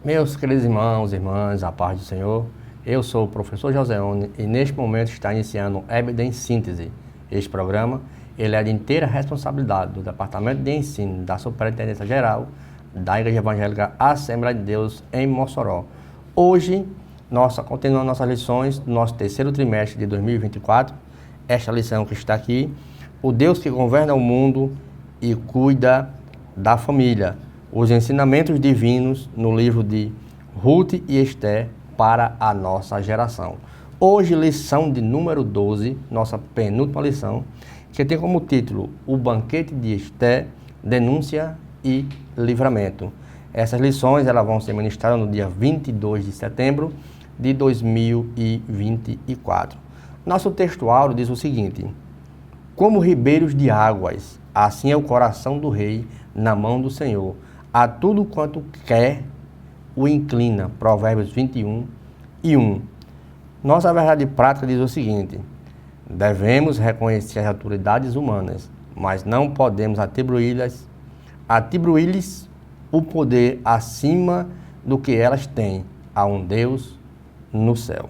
Meus queridos irmãos e irmãs, a paz do Senhor, eu sou o professor Joseone e neste momento está iniciando o EBD em Síntese. Este programa ele é de inteira responsabilidade do Departamento de Ensino da Superintendência Geral da Igreja Evangélica Assembleia de Deus em Mossoró. Hoje, continuando nossas lições do nosso terceiro trimestre de 2024, esta lição que está aqui, o Deus que governa o mundo e cuida da família. Os ensinamentos divinos no livro de Ruth e Esther para a nossa geração. Hoje, lição de número 12, nossa penúltima lição, que tem como título O Banquete de Esther, Denúncia e Livramento. Essas lições elas vão ser ministradas no dia 22 de setembro de 2024. Nosso textual diz o seguinte: como ribeiros de águas, assim é o coração do rei na mão do Senhor. A tudo quanto quer, o inclina. Provérbios 21:1. Nossa verdade prática diz o seguinte: devemos reconhecer as autoridades humanas, mas não podemos atribuir-lhes o poder acima do que elas têm a um Deus no céu.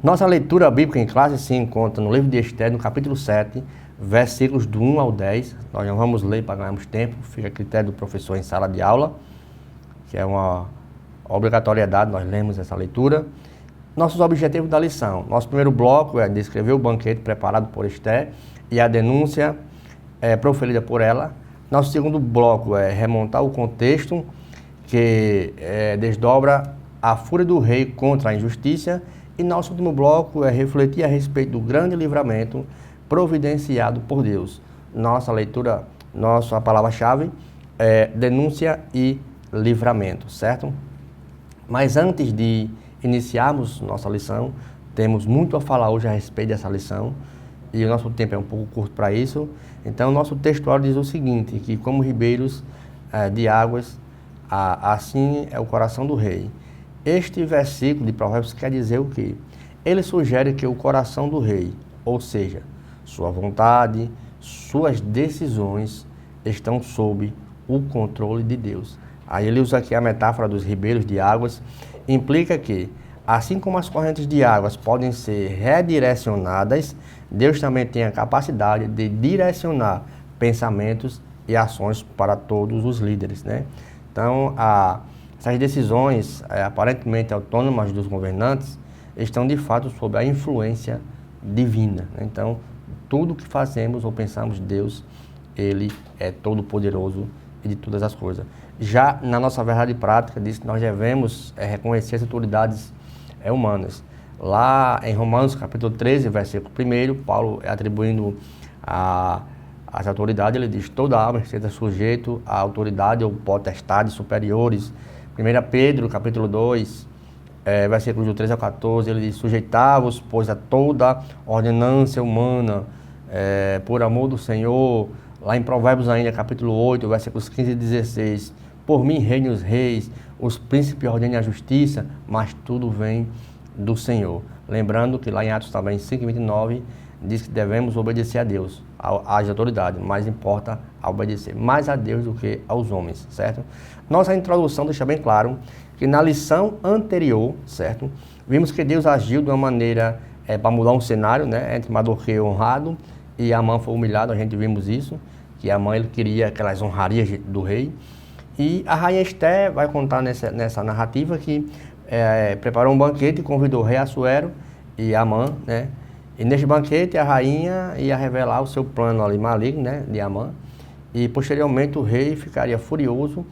Nossa leitura bíblica em classe se encontra no livro de Esther, no capítulo 7, versículos do 1 ao 10. Nós não vamos ler para ganharmos tempo, fica a critério do professor em sala de aula, que é uma obrigatoriedade, nós lemos essa leitura. Nossos objetivos da lição. Nosso primeiro bloco é descrever o banquete preparado por Esther e a denúncia proferida por ela. Nosso segundo bloco é remontar o contexto que desdobra a fúria do rei contra a injustiça. E nosso último bloco é refletir a respeito do grande livramento providenciado por Deus. Nossa leitura, nossa palavra-chave é denúncia e livramento, certo? Mas antes de iniciarmos nossa lição, temos muito a falar hoje a respeito dessa lição e o nosso tempo é um pouco curto para isso. Então, nosso textual diz o seguinte, que como ribeiros de águas, assim é o coração do rei. Este versículo de Provérbios quer dizer o quê? Ele sugere que o coração do rei, ou seja, sua vontade, suas decisões, estão sob o controle de Deus. Aí ele usa aqui a metáfora dos ribeiros de águas, implica que, assim como as correntes de águas podem ser redirecionadas, Deus também tem a capacidade de direcionar pensamentos e ações para todos os líderes, né? Então, essas decisões aparentemente autônomas dos governantes estão de fato sob a influência divina, né? Então, tudo que fazemos ou pensamos, Deus, Ele é todo poderoso e de todas as coisas. Já na nossa verdade prática, diz que nós devemos reconhecer as autoridades humanas. Lá em Romanos capítulo 13, versículo 1, Paulo atribuindo as autoridades, ele diz: toda alma esteja sujeito à autoridade ou potestades superiores. 1 Pedro capítulo 2, versículos do 13 ao 14, ele diz: sujeitavos, pois, a toda ordenança humana, por amor do Senhor. Lá em Provérbios ainda, capítulo 8, versículos 15 e 16, por mim reinem os reis, os príncipes ordenem a justiça, mas tudo vem do Senhor. Lembrando que lá em Atos também, 5:29, diz que devemos obedecer a Deus, às autoridades, mas importa obedecer mais a Deus do que aos homens, certo? Nossa introdução deixa bem claro que na lição anterior, certo, vimos que Deus agiu de uma maneira para mudar um cenário, né, entre Mardoqueu honrado e Amã foi humilhado. A gente vimos isso, que Amã ele queria aquelas honrarias do rei. E a rainha Esther vai contar nessa narrativa que preparou um banquete e convidou o rei Assuero e Amã, né? E neste banquete a rainha ia revelar o seu plano ali maligno, né, de Amã. E posteriormente o rei ficaria furioso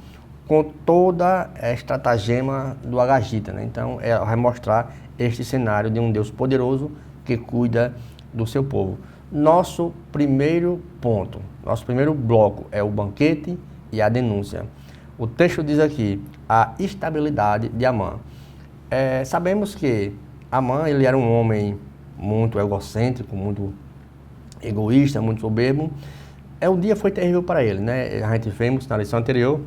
com toda a estratagema do Agagita, né? Então ela vai mostrar este cenário de um Deus poderoso que cuida do seu povo. Nosso primeiro ponto, nosso primeiro bloco é o banquete e a denúncia. O texto diz aqui, a estabilidade de Amã. Sabemos que Amã ele era um homem muito egocêntrico, muito egoísta, muito soberbo. O dia foi terrível para ele, né? A gente vimos na lição anterior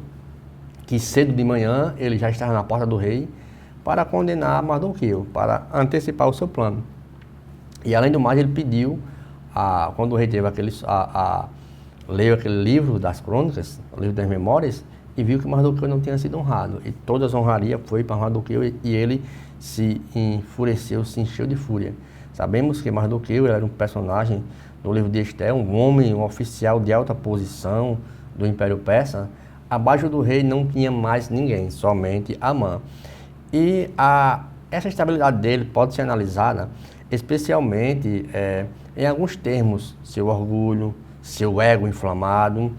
que cedo de manhã ele já estava na porta do rei para condenar Mardoqueu, para antecipar o seu plano. E além do mais, ele pediu, quando o rei teve leu aquele livro das crônicas, o livro das memórias, e viu que Mardoqueu não tinha sido honrado. E toda a honraria foi para Mardoqueu e ele se enfureceu, se encheu de fúria. Sabemos que Mardoqueu era um personagem do livro de Esté, um homem, um oficial de alta posição do Império Persa. Abaixo do rei não tinha mais ninguém, somente Amã. E essa estabilidade dele pode ser analisada especialmente em alguns termos: seu orgulho, seu ego inflamado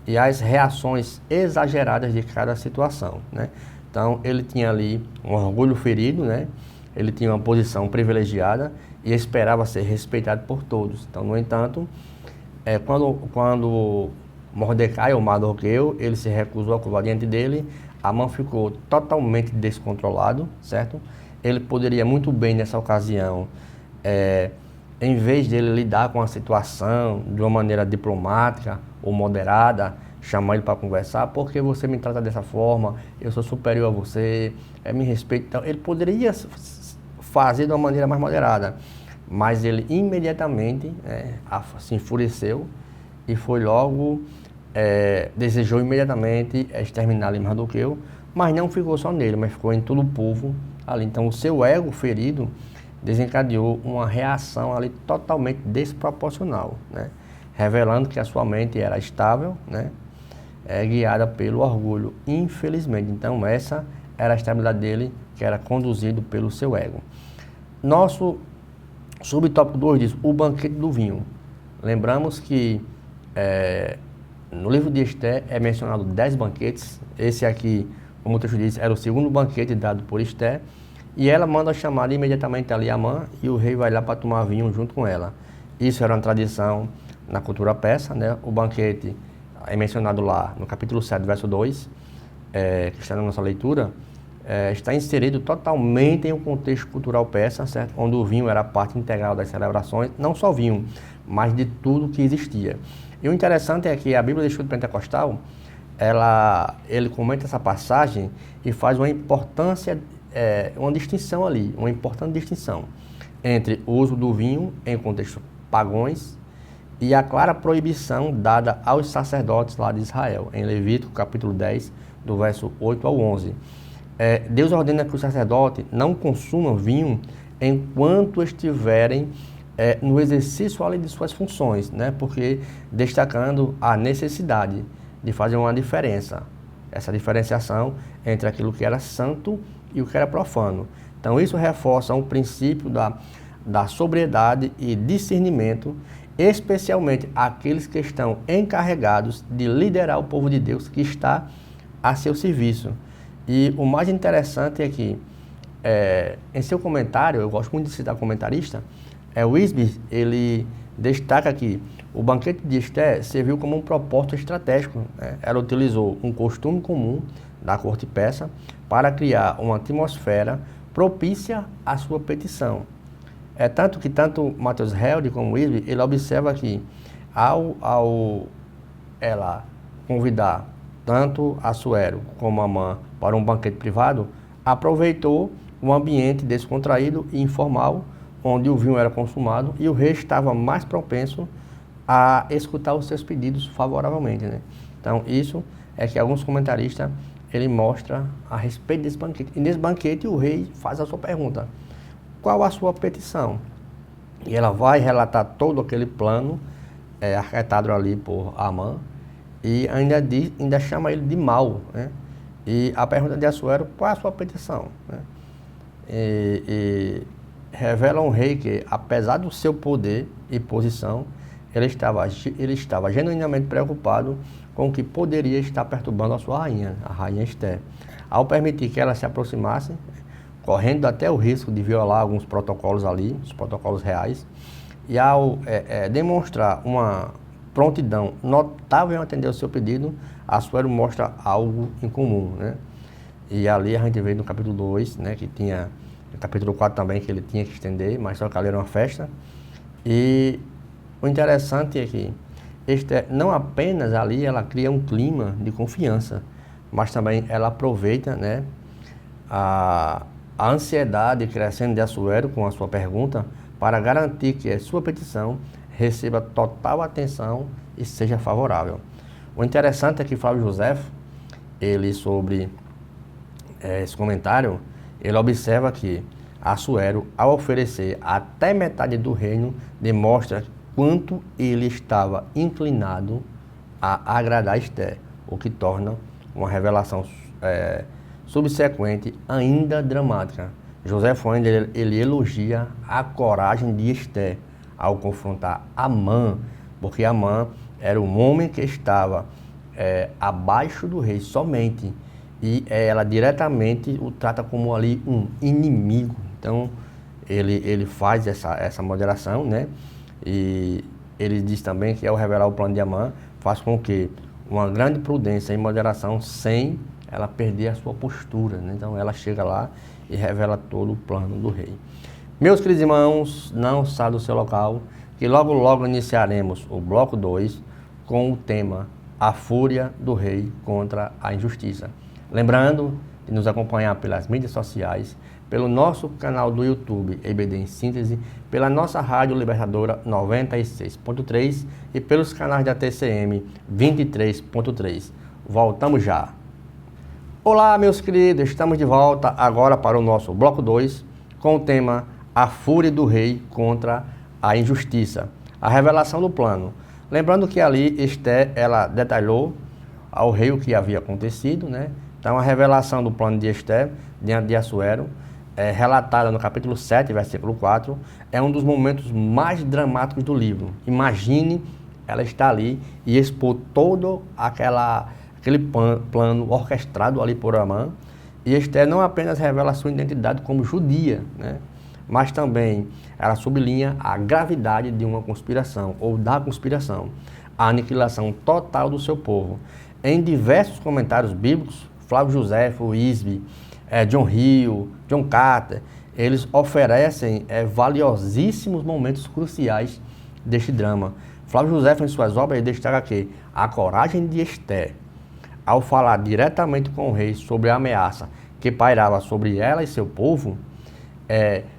e as reações exageradas de cada situação, né? Então, ele tinha ali um orgulho ferido, né? Ele tinha uma posição privilegiada e esperava ser respeitado por todos. Então, no entanto, quando Mordecai, ou Mardoqueu, ele se recusou a curvar diante dele, Amã ficou totalmente descontrolado, certo? Ele poderia muito bem, nessa ocasião, em vez dele lidar com a situação de uma maneira diplomática ou moderada, chamar ele para conversar: por que você me trata dessa forma? Eu sou superior a você, me respeita. Então, ele poderia fazer de uma maneira mais moderada, mas ele imediatamente se enfureceu e foi logo, desejou imediatamente exterminar Mardoqueu, mas não ficou só nele, mas ficou em todo o povo ali. Então, o seu ego ferido desencadeou uma reação ali totalmente desproporcional, né? Revelando que a sua mente era estável, né? Guiada pelo orgulho, infelizmente. Então, essa era a estabilidade dele, que era conduzido pelo seu ego. Nosso subtópico 2 diz: o banquete do vinho. Lembramos que no livro de Esté é mencionado 10 banquetes. Esse aqui, como o texto diz, era o segundo banquete dado por Esté. E ela manda chamar imediatamente ali Amã, e o rei vai lá para tomar vinho junto com ela. Isso era uma tradição na cultura persa, né? O banquete é mencionado lá no capítulo 7, verso 2, que está na nossa leitura, está inserido totalmente em um contexto cultural persa, certo? Onde o vinho era parte integral das celebrações, não só vinho, mas de tudo que existia. E o interessante é que a Bíblia do Estudo Pentecostal, ele comenta essa passagem e faz uma importância, uma distinção ali, uma importante distinção entre o uso do vinho em contextos pagãos e a clara proibição dada aos sacerdotes lá de Israel, em Levítico capítulo 10, do verso 8 ao 11. Deus ordena que o sacerdote não consuma vinho enquanto estiverem no exercício ali de suas funções, né? Porque destacando a necessidade de fazer uma diferença, essa diferenciação entre aquilo que era santo e o que era profano. Então, isso reforça um princípio da sobriedade e discernimento, especialmente aqueles que estão encarregados de liderar o povo de Deus que está a seu serviço. E o mais interessante é que, em seu comentário, eu gosto muito de citar comentarista, Wisby, ele destaca que o banquete de Esté serviu como um propósito estratégico, né? Ela utilizou um costume comum da corte persa para criar uma atmosfera propícia à sua petição. Tanto que tanto Matheus Held como Wisby, ele observa que ao ela convidar tanto Assuero como Amã para um banquete privado, aproveitou um ambiente descontraído e informal, onde o vinho era consumado e o rei estava mais propenso a escutar os seus pedidos favoravelmente, né? Então, isso é que alguns comentaristas, ele mostra a respeito desse banquete. E nesse banquete o rei faz a sua pergunta: qual a sua petição? E ela vai relatar todo aquele plano arquitetado ali por Amã, e ainda chama ele de mau, né? E a pergunta de Assuero: qual é a sua petição, né? E revela um rei que, apesar do seu poder e posição, ele estava genuinamente preocupado com o que poderia estar perturbando a sua rainha, a rainha Esté, ao permitir que ela se aproximasse, correndo até o risco de violar alguns protocolos ali, os protocolos reais, e ao demonstrar uma prontidão notável em atender o seu pedido, Assuero mostra algo em comum, né? E ali a gente vê no capítulo 2, né, que tinha, no capítulo 4 também, que ele tinha que estender, mas só que ali era uma festa. E o interessante é que não apenas ali ela cria um clima de confiança, mas também ela aproveita, né, a ansiedade crescendo de Assuero com a sua pergunta para garantir que a sua petição receba total atenção e seja favorável. O interessante é que Flávio Joséfo, ele sobre esse comentário, ele observa que Assuero, ao oferecer até metade do reino, demonstra quanto ele estava inclinado a agradar Esther, o que torna uma revelação subsequente ainda dramática. José Fuentes, ele elogia a coragem de Esther ao confrontar Amã, porque Amã era um homem que estava abaixo do rei somente, e ela diretamente o trata como ali um inimigo. Então, ele faz essa moderação, né? E ele diz também que ao revelar o plano de Amã, faz com que uma grande prudência e moderação sem ela perder a sua postura, né? Então, ela chega lá e revela todo o plano do rei. Meus queridos irmãos, não saia do seu local, que logo logo iniciaremos o bloco 2 com o tema A Fúria do Rei contra a Injustiça. Lembrando de nos acompanhar pelas mídias sociais, pelo nosso canal do YouTube EBD em Síntese, pela nossa Rádio Libertadora 96.3 e pelos canais da TCM 23.3. Voltamos já. Olá, meus queridos, estamos de volta agora para o nosso bloco 2 com o tema A Fúria do Rei contra a Injustiça, a revelação do plano. Lembrando que ali Esther, ela detalhou ao rei o que havia acontecido, né? Então, a revelação do plano de Esther diante de Assuero, relatada no capítulo 7, versículo 4, é um dos momentos mais dramáticos do livro. Imagine ela estar ali e expor todo aquele plano orquestrado ali por Amã, e Esther não apenas revela sua identidade como judia, né? Mas também ela sublinha a gravidade de uma conspiração, ou da conspiração, a aniquilação total do seu povo. Em diversos comentários bíblicos, Flávio Josefo, Wisby, John Hill, John Carter, eles oferecem valiosíssimos momentos cruciais deste drama. Flávio Josefo, em suas obras, destaca que a coragem de Esther, ao falar diretamente com o rei sobre a ameaça que pairava sobre ela e seu povo,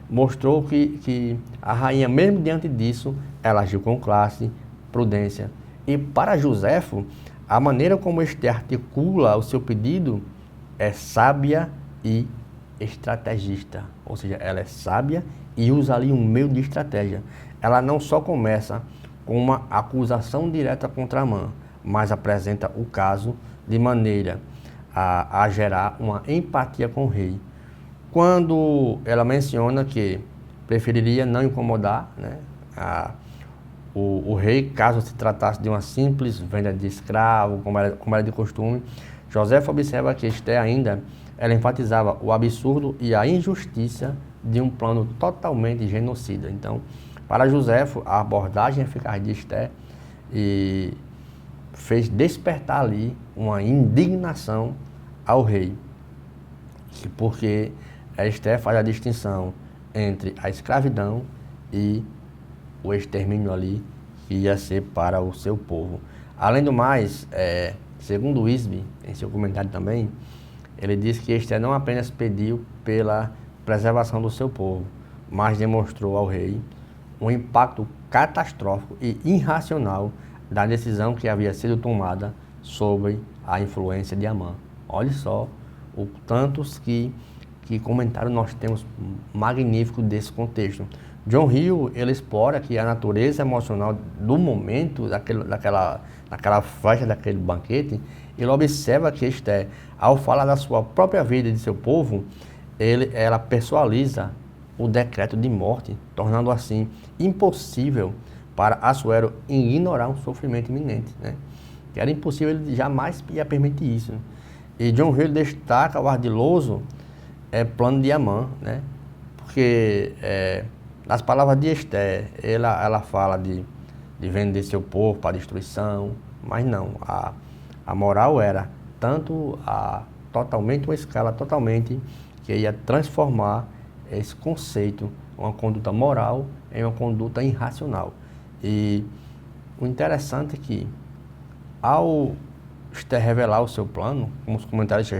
mostrou que a rainha, mesmo diante disso, ela agiu com classe, prudência. E para Josefo, a maneira como Esther articula o seu pedido é sábia e estrategista. Ou seja, ela é sábia e usa ali um meio de estratégia. Ela não só começa com uma acusação direta contra Amã, mas apresenta o caso de maneira a gerar uma empatia com o rei. Quando ela menciona que preferiria não incomodar, né, o rei, caso se tratasse de uma simples venda de escravo, como era de costume, José observa que Esther ainda, ela enfatizava o absurdo e a injustiça de um plano totalmente genocida. Então, para José, a abordagem eficaz de Esther fez despertar ali uma indignação ao rei, porque Esther faz a distinção entre a escravidão e o extermínio ali que ia ser para o seu povo. Além do mais, segundo Wisby, em seu comentário também, ele diz que Esther não apenas pediu pela preservação do seu povo, mas demonstrou ao rei um impacto catastrófico e irracional da decisão que havia sido tomada sobre a influência de Amã. Olha só o tantos que comentário nós temos magnífico desse contexto. John Hill, ele explora que a natureza emocional do momento, daquela festa, daquele banquete, ele observa que Esther, ao falar da sua própria vida e de seu povo, ela personaliza o decreto de morte, tornando assim impossível para Assuero ignorar um sofrimento iminente, né? Que era impossível, ele jamais ia permitir isso, né? E John Hill destaca o ardiloso plano de Amã, né? Porque nas palavras de Esther, ela fala de vender seu povo para destruição, mas não, a moral era tanto totalmente uma escala totalmente que ia transformar esse conceito, uma conduta moral, em uma conduta irracional. E o interessante é que, ao Esther revelar o seu plano, como os comentários que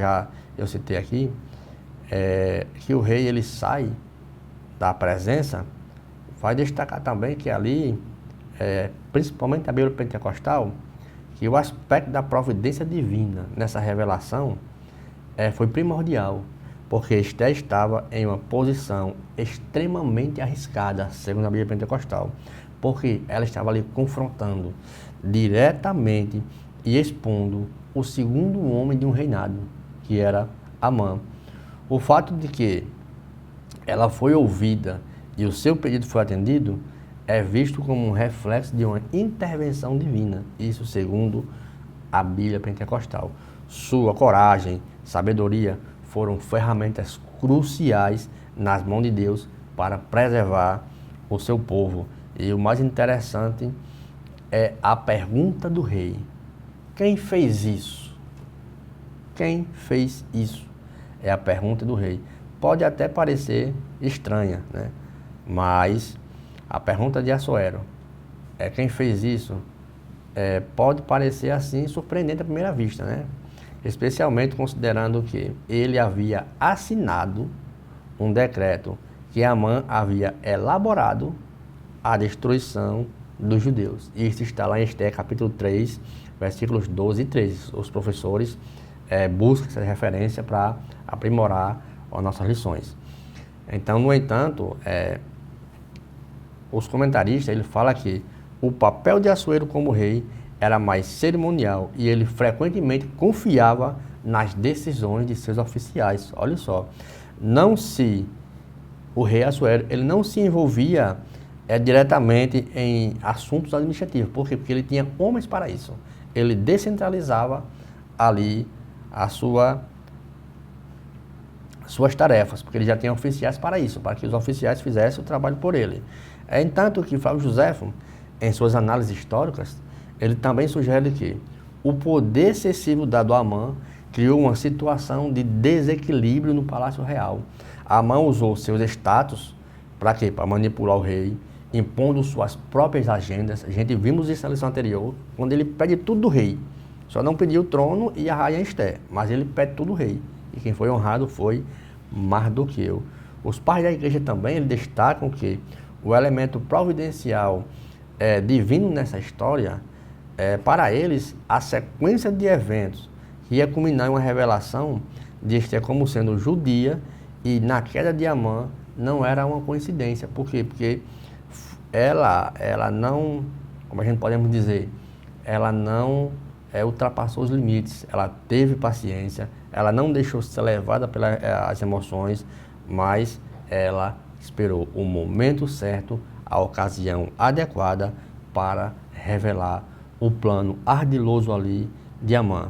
eu citei aqui, que o rei ele sai da presença, vai destacar também que ali, principalmente a Bíblia pentecostal, que o aspecto da providência divina nessa revelação foi primordial, porque Esther estava em uma posição extremamente arriscada, segundo a Bíblia Pentecostal, porque ela estava ali confrontando diretamente e expondo o segundo homem de um reinado, que era Amã. O fato de que ela foi ouvida e o seu pedido foi atendido é visto como um reflexo de uma intervenção divina, isso segundo a Bíblia Pentecostal. Sua coragem, sabedoria foram ferramentas cruciais nas mãos de Deus para preservar o seu povo. E o mais interessante é a pergunta do rei: quem fez isso? Quem fez isso? É a pergunta do rei. Pode até parecer estranha, né? Mas a pergunta de Assuero é quem fez isso? Pode parecer assim surpreendente à primeira vista, né? Especialmente considerando que ele havia assinado um decreto que Amã havia elaborado a destruição dos judeus. Isso está lá em Esther capítulo 3, versículos 12 e 13. Os professores buscam essa referência para aprimorar as nossas lições. Então, no entanto, os comentaristas, ele fala que o papel de Assuero como rei era mais cerimonial e ele frequentemente confiava nas decisões de seus oficiais. Olha só, o rei Assuero, ele não se envolvia diretamente em assuntos administrativos. Por quê? Porque ele tinha homens para isso. Ele descentralizava ali suas tarefas, porque ele já tinha oficiais para isso, para que os oficiais fizessem o trabalho por ele. Entanto que Flávio Josefo, em suas análises históricas, ele também sugere que o poder excessivo dado a Amã criou uma situação de desequilíbrio no Palácio Real. Amã usou seus status para quê? Para manipular o rei, impondo suas próprias agendas. A gente vimos isso na lição anterior, quando ele pede tudo do rei. Só não pediu o trono e a rainha Esther, mas ele pede tudo do rei. E quem foi honrado foi Mardoqueu. Os pais da igreja também destacam que o elemento providencial divino nessa história, para eles, a sequência de eventos que ia culminar em uma revelação de Esther como sendo judia e na queda de Amã não era uma coincidência. Por quê? Porque ela não, como a gente podemos dizer, ela não ultrapassou os limites, ela teve paciência, ela não deixou ser levada pelas emoções, mas ela esperou o momento certo, a ocasião adequada para revelar o plano ardiloso ali de Amã.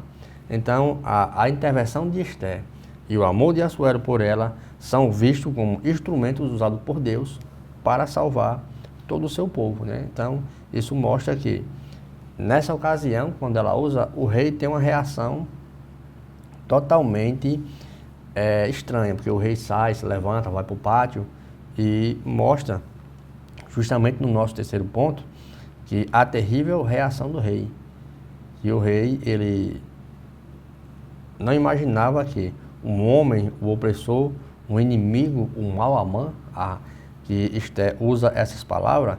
Então, a intervenção de Esther e o amor de Assuero por ela são vistos como instrumentos usados por Deus para salvar todo o seu povo, né? Então, isso mostra que, nessa ocasião, quando ela usa, o rei tem uma reação totalmente estranha, porque o rei sai, se levanta, vai para o pátio e mostra, justamente no nosso terceiro ponto, que a terrível reação do rei. E o rei, ele não imaginava que um homem, o opressor, um inimigo, um mau Amã, que Esther usa essas palavras.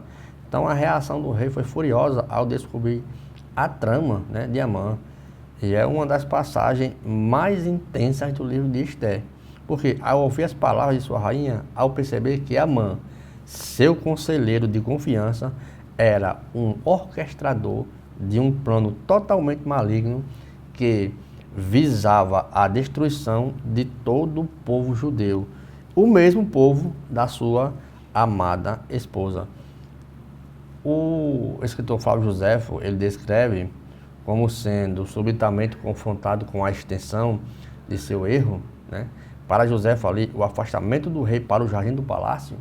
Então a reação do rei foi furiosa ao descobrir a trama, né, de Amã. E é uma das passagens mais intensas do livro de Esther. Porque ao ouvir as palavras de sua rainha, ao perceber que Amã, seu conselheiro de confiança, era um orquestrador de um plano totalmente maligno que visava a destruição de todo o povo judeu, o mesmo povo da sua amada esposa. O escritor Flávio Josefo, ele descreve como sendo subitamente confrontado com a extensão de seu erro, né? Para Josefo ali, o afastamento do rei para o jardim do palácio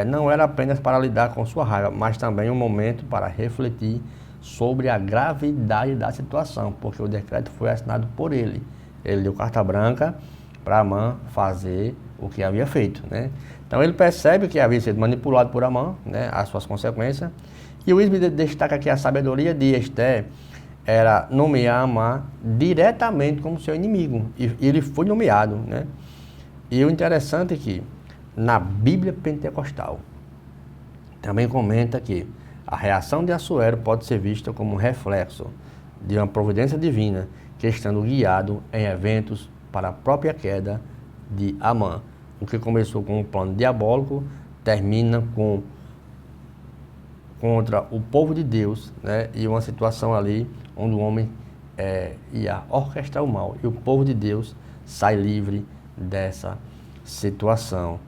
não era apenas para lidar com sua raiva, mas também um momento para refletir sobre a gravidade da situação, porque o decreto foi assinado por ele. Ele deu carta branca para Amã fazer o que havia feito, né? Então ele percebe que havia sido manipulado por Amã, né, as suas consequências. E o Isbe destaca que a sabedoria de Esther era nomear Amã diretamente como seu inimigo, e ele foi nomeado, né? E o interessante é que na Bíblia Pentecostal também comenta que a reação de Assuero pode ser vista como um reflexo de uma providência divina que estando guiado em eventos para a própria queda de Amã. O que começou com um plano diabólico termina contra o povo de Deus, né? E uma situação ali onde o homem ia orquestrar o mal e o povo de Deus sai livre dessa situação.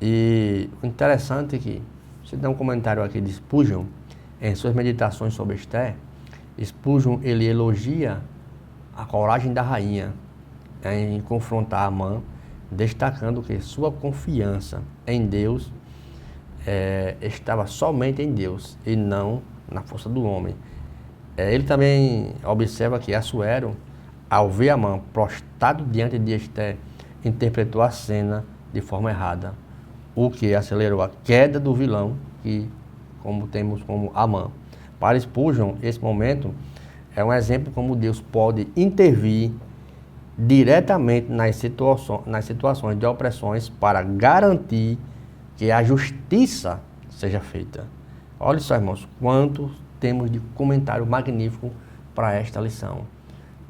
E o interessante é que, você dá um comentário aqui de Spurgeon, em suas meditações sobre Esther, Spurgeon ele elogia a coragem da rainha em confrontar Amã, destacando que sua confiança em Deus estava somente em Deus e não na força do homem. Ele também observa que Assuero, ao ver Amã prostrado diante de Esther, interpretou a cena de forma errada, o que acelerou a queda do vilão, que como temos como Amã. Para Spurgeon, esse momento é um exemplo como Deus pode intervir diretamente nas situações de opressões para garantir que a justiça seja feita. Olha só, irmãos, quanto temos de comentário magnífico para esta lição.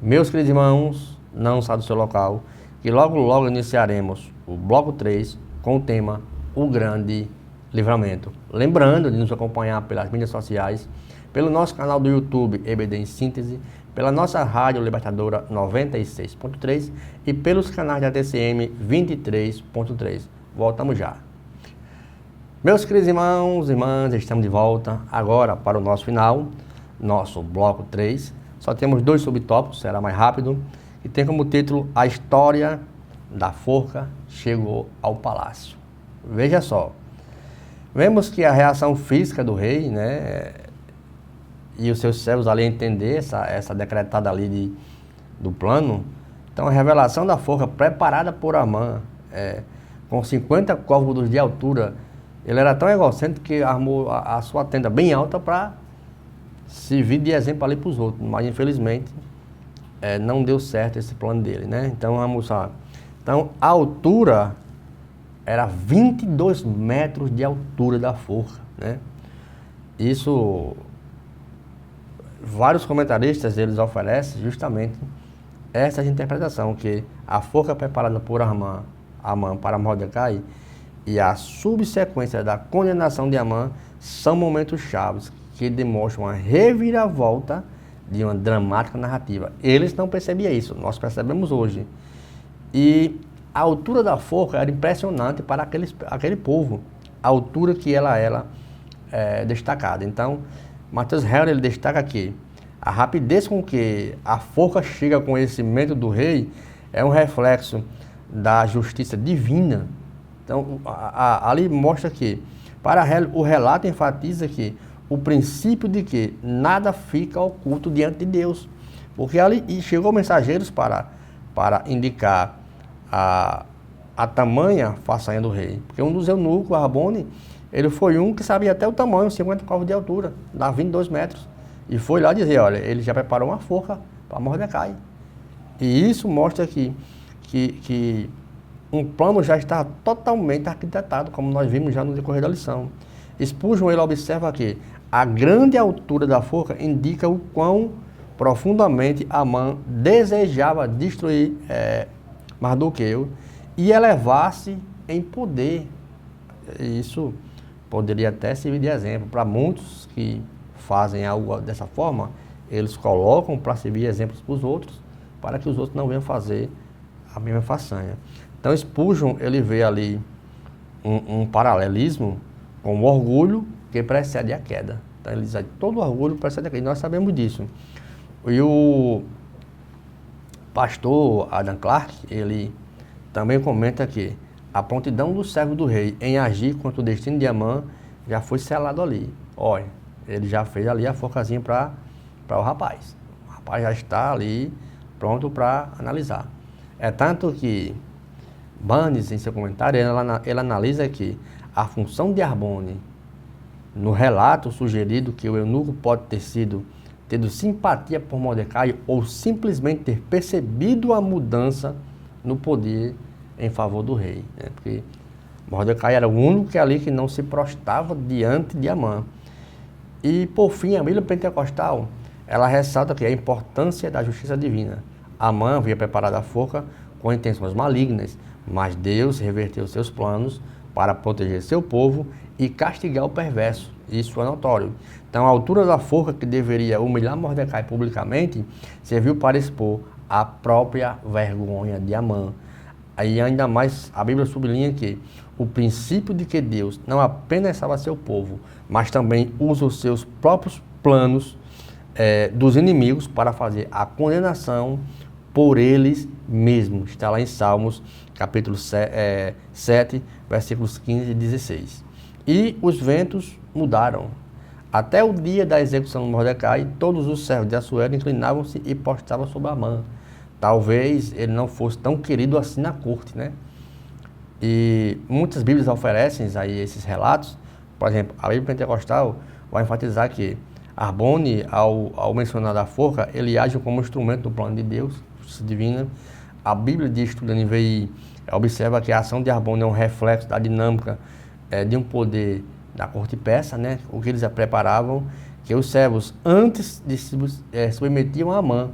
Meus queridos irmãos, não saia do seu local, que logo logo iniciaremos o bloco 3 com o tema O Grande Livramento. Lembrando de nos acompanhar pelas mídias sociais, pelo nosso canal do YouTube EBD em Síntese, pela nossa Rádio Libertadora 96.3 e pelos canais da TCM 23.3. Voltamos já. Meus queridos irmãos e irmãs, estamos de volta agora para o nosso final, nosso bloco 3. Só temos 2 subtópicos, será mais rápido, e tem como título A História da Forca Chegou ao Palácio. Veja só, vemos que a reação física do rei, né, e os seus servos ali entender essa decretada ali do plano. Então a revelação da forca preparada por Amã, com 50 côvados de altura, ele era tão egocêntrico que armou a sua tenda bem alta para servir de exemplo ali para os outros, mas infelizmente não deu certo esse plano dele, né? Então vamos lá. Então a altura era 22 metros de altura da forca, né? Isso, vários comentaristas eles oferecem justamente essa interpretação, que a forca preparada por Amã para Mordecai e a subsequência da condenação de Amã são momentos chaves que demonstram a reviravolta de uma dramática narrativa. Eles não percebiam isso, nós percebemos hoje. E a altura da forca era impressionante para aquele povo, a altura que ela era destacada. Então, Matheus Herr, ele destaca aqui, a rapidez com que a forca chega ao conhecimento do rei é um reflexo da justiça divina. Então, ali mostra que, para Herr, o relato enfatiza que o princípio de que nada fica oculto diante de Deus. Porque ali chegou mensageiros para indicar a tamanha façanha do rei. Porque um dos eunucos, Arbone, ele foi um que sabia até o tamanho, 50 côvados de altura, dá 22 metros. E foi lá dizer, olha, ele já preparou uma forca para Mordecai. E isso mostra que um plano já está totalmente arquitetado, como nós vimos já no decorrer da lição. Spurgeon, ele observa que a grande altura da forca indica o quão profundamente Amã desejava destruir Mardoqueu e elevar-se em poder. Isso poderia até servir de exemplo para muitos que fazem algo dessa forma. Eles colocam para servir exemplos para os outros, para que os outros não venham fazer a mesma façanha. Então Spurgeon, ele vê ali um paralelismo com o orgulho que precede a queda. Então ele diz que todo orgulho precede a queda, e nós sabemos disso. E o pastor Adam Clarke, ele também comenta que a prontidão do servo do rei em agir contra o destino de Amã já foi selado ali. Olha, ele já fez ali a forcazinha para o rapaz. O rapaz já está ali pronto para analisar. É tanto que Banes, em seu comentário, ele analisa que a função de Arbone, no relato sugerido que o eunuco pode ter tido simpatia por Mordecai ou simplesmente ter percebido a mudança no poder em favor do rei, né? Porque Mordecai era o único que ali que não se prostrava diante de Amã. E por fim, a Bíblia Pentecostal, ela ressalta que a importância da justiça divina. Amã havia preparado a forca com intenções malignas, mas Deus reverteu seus planos para proteger seu povo e castigar o perverso. Isso é notório. Então, a altura da forca, que deveria humilhar Mordecai publicamente, serviu para expor a própria vergonha de Amã. Aí, ainda mais, a Bíblia sublinha que o princípio de que Deus não apenas salva seu povo, mas também usa os seus próprios planos dos inimigos para fazer a condenação por eles mesmos. Está lá em Salmos, capítulo 7, versículos 15 e 16. E os ventos mudaram. Até o dia da execução de Mordecai, todos os servos de Assuero inclinavam-se e postravam sobre Amã. Talvez ele não fosse tão querido assim na corte, né? E muitas Bíblias oferecem aí esses relatos. Por exemplo, a Bíblia Pentecostal vai enfatizar que Arbone, ao mencionar a forca, ele age como instrumento do plano de Deus, justiça divina. A Bíblia de Estudo NVI observa que a ação de Arbone é um reflexo da dinâmica de um poder da corte persa, né? O que eles preparavam, que os servos antes de se submetiam a Amã,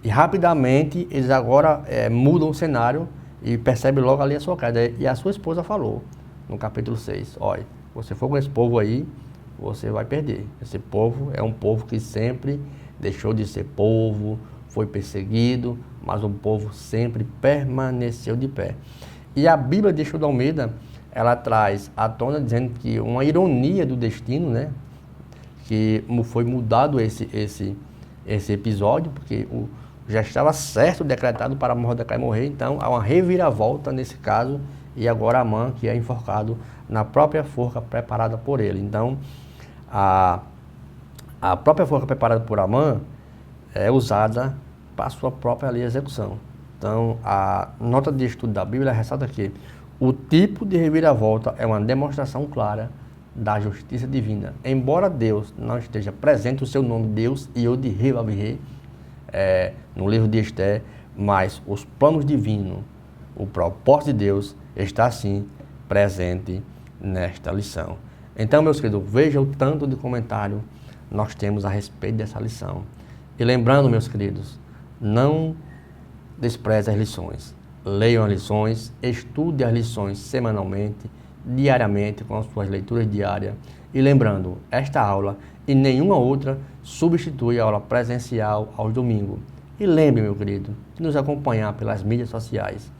e rapidamente eles agora mudam o cenário e percebem logo ali a sua queda. E a sua esposa falou, no capítulo 6, olha, você for com esse povo aí, você vai perder. Esse povo é um povo que sempre deixou de ser povo, foi perseguido, mas o povo sempre permaneceu de pé. E a Bíblia de Estudo Almeida, ela traz à tona dizendo que uma ironia do destino, né? Que foi mudado esse episódio, porque já estava certo, decretado para Mordecai morrer, então há uma reviravolta nesse caso, e agora Amã, que é enforcado na própria forca preparada por ele. Então, a própria forca preparada por Amã é usada para a sua própria execução. Então, a nota de estudo da Bíblia ressalta que o tipo de reviravolta é uma demonstração clara da justiça divina. Embora Deus não esteja presente, o seu nome Deus, Yod-Heh-Vav-Heh, no livro de Esther, mas os planos divinos, o propósito de Deus está sim presente nesta lição. Então, meus queridos, veja o tanto de comentário nós temos a respeito dessa lição. E lembrando, meus queridos, não despreze as lições. Leiam as lições, estude as lições semanalmente, diariamente, com as suas leituras diárias. E lembrando, esta aula e nenhuma outra substitui a aula presencial aos domingos. E lembre, meu querido, de nos acompanhar pelas mídias sociais,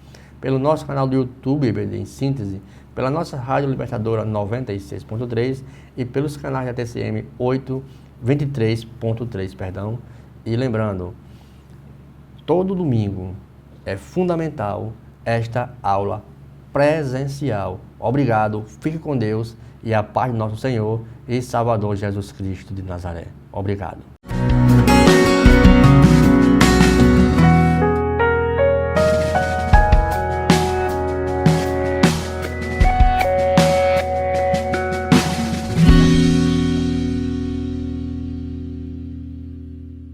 pelo nosso canal do YouTube, IBD em Síntese, pela nossa Rádio Libertadora 96.3 e pelos canais da TCM 823.3, perdão. E lembrando, todo domingo é fundamental esta aula presencial. Obrigado, fique com Deus e a paz do nosso Senhor e Salvador Jesus Cristo de Nazaré. Obrigado.